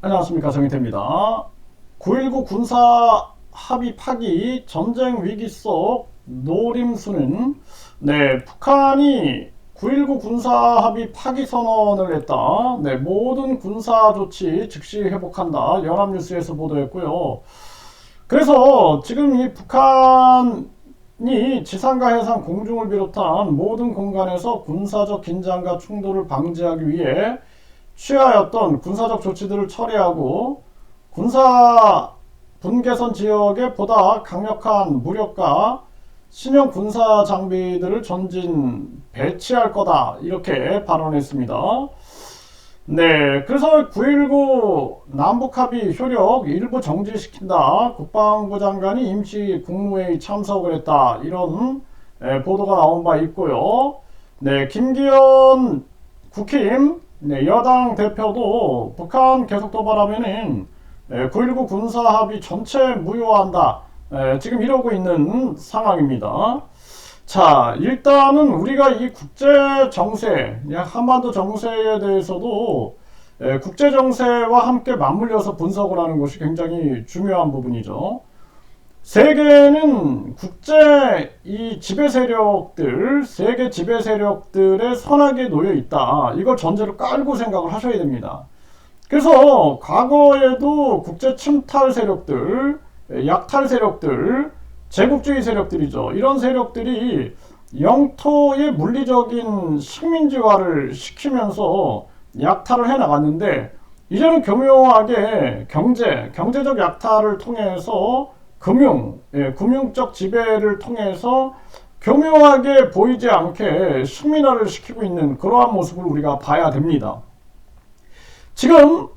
안녕하십니까, 정의태입니다. 9.19 군사 합의 파기 전쟁 위기 속 노림수는 북한이 9.19 군사 합의 파기 선언을 했다. 모든 군사 조치 즉시 회복한다. 연합뉴스에서 보도했고요. 그래서 지금 이 북한이 지상과 해상, 공중을 비롯한 모든 공간에서 군사적 긴장과 충돌을 방지하기 위해 취하였던 군사적 조치들을 처리하고 군사 분계선 지역에 보다 강력한 무력과 신형 군사 장비들을 전진 배치할 거다, 이렇게 발언했습니다. 그래서 9.19 남북합의 효력 일부 정지시킨다. 국방부 장관이 임시 국무회의 참석을 했다. 이런 보도가 나온 바 있고요. 김기현 국힘 여당 대표도 북한 계속 도발하면은 9.19 군사합의 전체 무효한다. 지금 이러고 있는 상황입니다. 자, 일단은 우리가 이 국제 정세, 한반도 정세에 대해서도 국제 정세와 함께 맞물려서 분석을 하는 것이 굉장히 중요한 부분이죠. 세계는 국제 이 지배 세력들, 세계 지배 세력들의 선악에 놓여 있다. 이걸 전제로 깔고 생각을 하셔야 됩니다. 그래서 과거에도 국제 침탈 세력들, 약탈 세력들, 제국주의 세력들이죠. 이런 세력들이 영토의 물리적인 식민지화를 시키면서 약탈을 해 나갔는데, 이제는 교묘하게 경제적 약탈을 통해서 금융적 지배를 통해서 교묘하게 보이지 않게 식민화를 시키고 있는 그러한 모습을 우리가 봐야 됩니다. 지금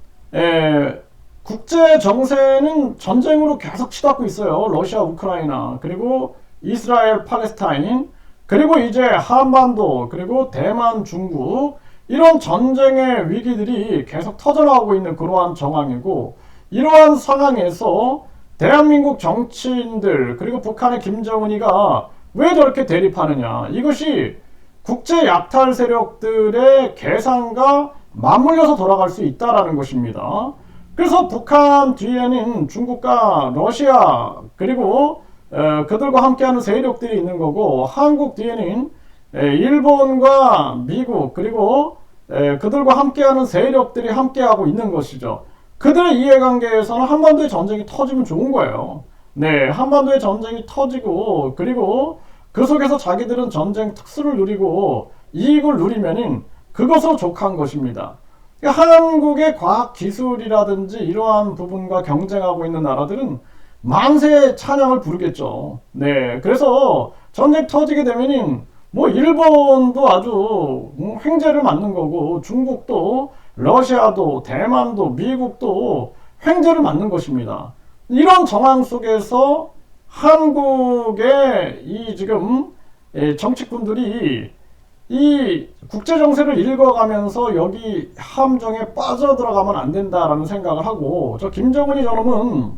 국제 정세는 전쟁으로 계속 치닫고 있어요. 러시아, 우크라이나, 그리고 이스라엘, 팔레스타인, 그리고 이제 한반도, 그리고 대만, 중국, 이런 전쟁의 위기들이 계속 터져나오고 있는 그러한 정황이고, 이러한 상황에서 대한민국 정치인들, 그리고 북한의 김정은이가 왜 저렇게 대립하느냐, 이것이 국제 약탈 세력들의 계산과 맞물려서 돌아갈 수 있다는 것입니다. 그래서 북한 뒤에는 중국과 러시아, 그리고 그들과 함께하는 세력들이 있는 거고, 한국 뒤에는 일본과 미국, 그리고 그들과 함께하는 세력들이 함께하고 있는 것이죠. 그들의 이해관계에서는 한반도의 전쟁이 터지면 좋은 거예요. 한반도의 전쟁이 터지고, 그리고 그 속에서 자기들은 전쟁 특수를 누리고 이익을 누리면은 그것으로 족한 것입니다. 한국의 과학 기술이라든지 이러한 부분과 경쟁하고 있는 나라들은 만세 찬양을 부르겠죠. 그래서 전쟁 터지게 되면은 뭐 일본도 아주 횡재를 맞는 거고, 중국도, 러시아도, 대만도, 미국도 횡재를 맞는 것입니다. 이런 정황 속에서 한국의 이 지금 정치꾼들이 이 국제정세를 읽어가면서 여기 함정에 빠져들어가면 안 된다라는 생각을 하고, 저 김정은이 저놈은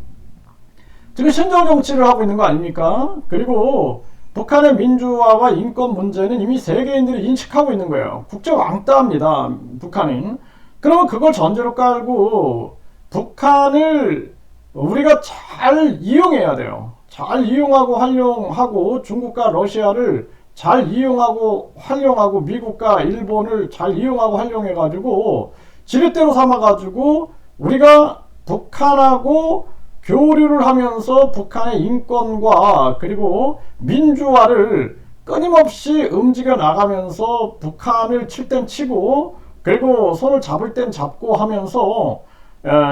지금 신정정치를 하고 있는 거 아닙니까? 그리고 북한의 민주화와 인권 문제는 이미 세계인들이 인식하고 있는 거예요. 국제 왕따입니다, 북한은. 그러면 그걸 전제로 깔고 북한을 우리가 잘 이용해야 돼요. 잘 이용하고 활용하고, 중국과 러시아를 잘 이용하고 활용하고, 미국과 일본을 잘 이용하고 활용해가지고 지렛대로 삼아가지고 우리가 북한하고 교류를 하면서 북한의 인권과 그리고 민주화를 끊임없이 움직여 나가면서 북한을 칠 땐 치고, 그리고 손을 잡을 땐 잡고 하면서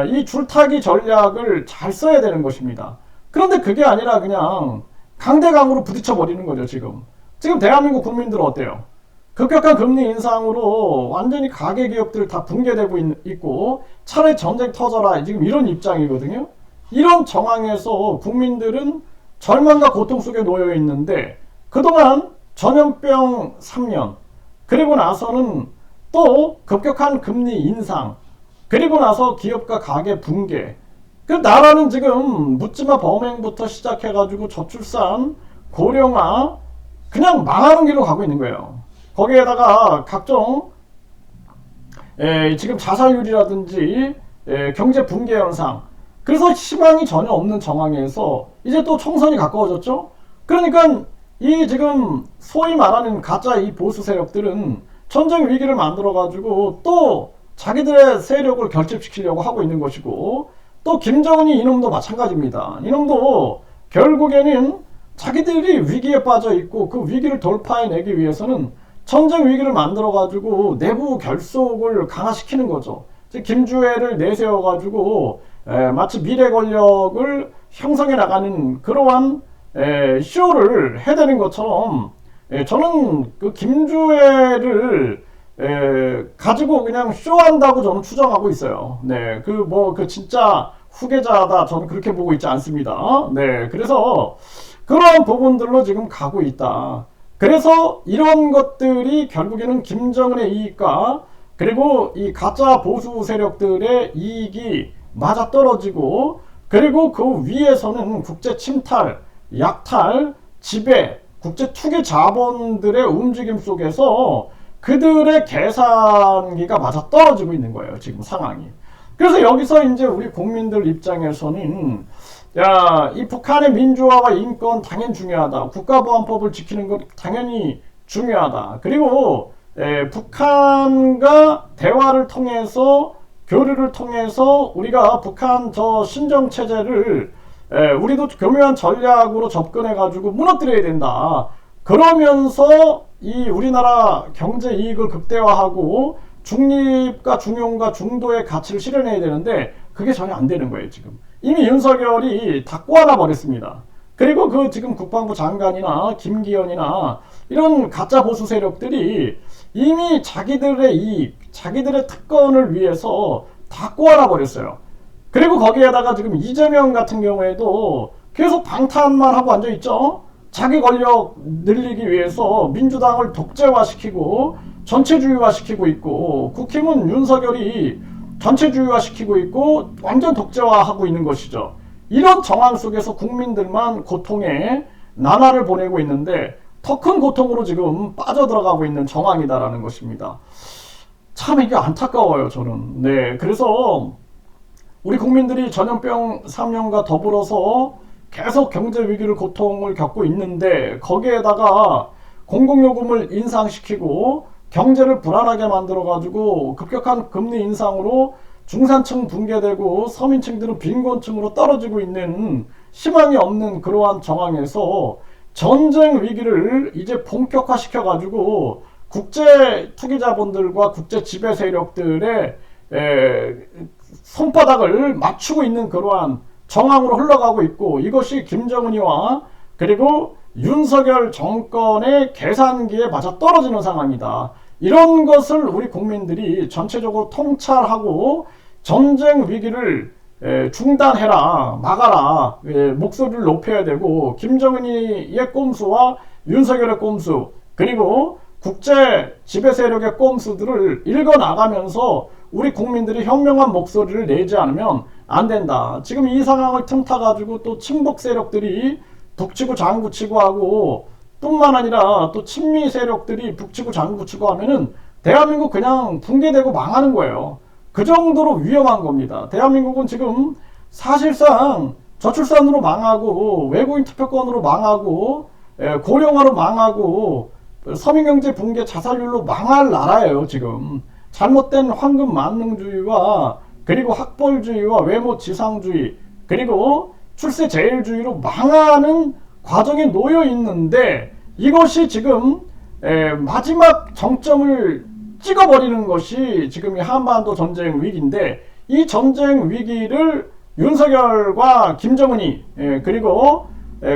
이 줄타기 전략을 잘 써야 되는 것입니다. 그런데 그게 아니라 그냥 강대강으로 부딪혀 버리는 거죠. 지금 대한민국 국민들은 어때요? 급격한 금리 인상으로 완전히 가계 기업들 다 붕괴되고 있고, 차라리 전쟁 터져라, 지금 이런 입장이거든요. 이런 정황에서 국민들은 절망과 고통 속에 놓여 있는데, 그동안 전염병 3년, 그리고 나서는 또 급격한 금리 인상, 그리고 나서 기업과 가계 붕괴, 그 나라는 지금 묻지마 범행부터 시작해가지고 저출산, 고령화, 그냥 망하는 길로 가고 있는 거예요. 거기에다가 각종 지금 자살률이라든지 경제 붕괴 현상. 그래서 희망이 전혀 없는 정황에서 이제 또 총선이 가까워졌죠. 그러니까 이 지금 소위 말하는 가짜 이 보수 세력들은 전쟁 위기를 만들어 가지고 또 자기들의 세력을 결집시키려고 하고 있는 것이고, 또 김정은이 이놈도 마찬가지입니다. 이놈도 결국에는 자기들이 위기에 빠져 있고 그 위기를 돌파해내기 위해서는 전쟁 위기를 만들어 가지고 내부 결속을 강화시키는 거죠. 김주애를 내세워 가지고 마치 미래 권력을 형성해 나가는 그러한 쇼를 해대는 것처럼, 저는 그 김주애를 가지고 그냥 쇼한다고 저는 추정하고 있어요. 네, 그 진짜 후계자다 저는 그렇게 보고 있지 않습니다. 네, 그래서 그러한 부분들로 지금 가고 있다. 그래서 이런 것들이 결국에는 김정은의 이익과 그리고 이 가짜 보수 세력들의 이익이 맞아떨어지고, 그리고 그 위에서는 국제 침탈, 약탈, 지배, 국제 투기 자본들의 움직임 속에서 그들의 계산기가 맞아떨어지고 있는 거예요, 지금 상황이. 그래서 여기서 이제 우리 국민들 입장에서는, 야, 이 북한의 민주화와 인권 당연히 중요하다. 국가보안법을 지키는 것 당연히 중요하다. 그리고 북한과 대화를 통해서, 교류를 통해서 우리가 북한 저 신정체제를 우리도 교묘한 전략으로 접근해가지고 무너뜨려야 된다. 그러면서 이 우리나라 경제 이익을 극대화하고 중립과 중용과 중도의 가치를 실현해야 되는데 그게 전혀 안 되는 거예요, 지금. 이미 윤석열이 다 꼬아놔 버렸습니다. 그리고 그 지금 국방부 장관이나 김기현이나 이런 가짜 보수 세력들이 이미 자기들의 이익, 자기들의 특권을 위해서 다 꼬아놔 버렸어요. 그리고 거기에다가 지금 이재명 같은 경우에도 계속 방탄만 하고 앉아있죠. 자기 권력 늘리기 위해서 민주당을 독재화시키고 전체주의화시키고 있고, 국힘은 윤석열이 전체주의화시키고 있고 완전 독재화하고 있는 것이죠. 이런 정황 속에서 국민들만 고통에 나날을 보내고 있는데 더 큰 고통으로 지금 빠져들어가고 있는 정황이다라는 것입니다. 참 이게 안타까워요, 저는. 네, 그래서 우리 국민들이 전염병 3년과 더불어서 계속 경제 위기를 고통을 겪고 있는데 거기에다가 공공요금을 인상시키고 경제를 불안하게 만들어 가지고 급격한 금리 인상으로 중산층 붕괴되고 서민층들은 빈곤층으로 떨어지고 있는 희망이 없는 그러한 정황에서 전쟁 위기를 이제 본격화시켜 가지고 국제 투기자본들과 국제 지배 세력들의 손바닥을 맞추고 있는 그러한 정황으로 흘러가고 있고, 이것이 김정은이와 그리고 윤석열 정권의 계산기에 맞아떨어지는 상황이다. 이런 것을 우리 국민들이 전체적으로 통찰하고 전쟁 위기를 중단해라, 막아라, 목소리를 높여야 되고, 김정은이의 꼼수와 윤석열의 꼼수, 그리고 국제 지배 세력의 꼼수들을 읽어나가면서 우리 국민들이 현명한 목소리를 내지 않으면 안 된다. 지금 이 상황을 틈타가지고 또 친북 세력들이 북치고 장구치고 하고, 뿐만 아니라 또 친미 세력들이 북치고 장구치고 하면은 대한민국 그냥 붕괴되고 망하는 거예요. 그 정도로 위험한 겁니다. 대한민국은 지금 사실상 저출산으로 망하고 외국인 투표권으로 망하고 고령화로 망하고 서민경제 붕괴 자살률로 망할 나라예요, 지금. 잘못된 황금 만능주의와 그리고 학벌주의와 외모 지상주의 그리고 출세 제일주의로 망하는 과정에 놓여 있는데, 이것이 지금 마지막 정점을 찍어버리는 것이 지금 이 한반도 전쟁 위기인데, 이 전쟁 위기를 윤석열과 김정은이 그리고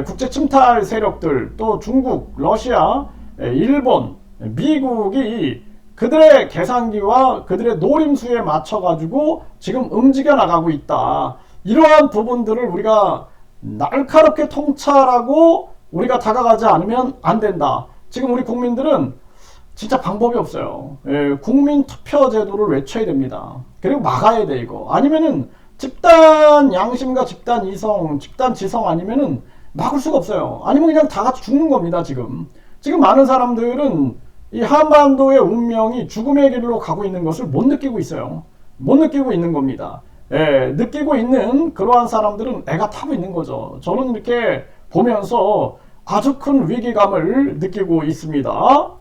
국제 침탈 세력들, 또 중국, 러시아, 일본, 미국이 그들의 계산기와 그들의 노림수에 맞춰가지고 지금 움직여 나가고 있다. 이러한 부분들을 우리가 날카롭게 통찰하고 우리가 다가가지 않으면 안 된다. 지금 우리 국민들은 진짜 방법이 없어요. 국민 투표 제도를 외쳐야 됩니다. 그리고 막아야 돼, 이거. 아니면은 집단 양심과 집단 이성, 집단 지성 아니면은 막을 수가 없어요. 아니면 그냥 다 같이 죽는 겁니다, 지금. 지금 많은 사람들은 이 한반도의 운명이 죽음의 길로 가고 있는 것을 못 느끼고 있어요. 못 느끼고 있는 겁니다. 느끼고 있는 그러한 사람들은 애가 타고 있는 거죠. 저는 이렇게 보면서 아주 큰 위기감을 느끼고 있습니다.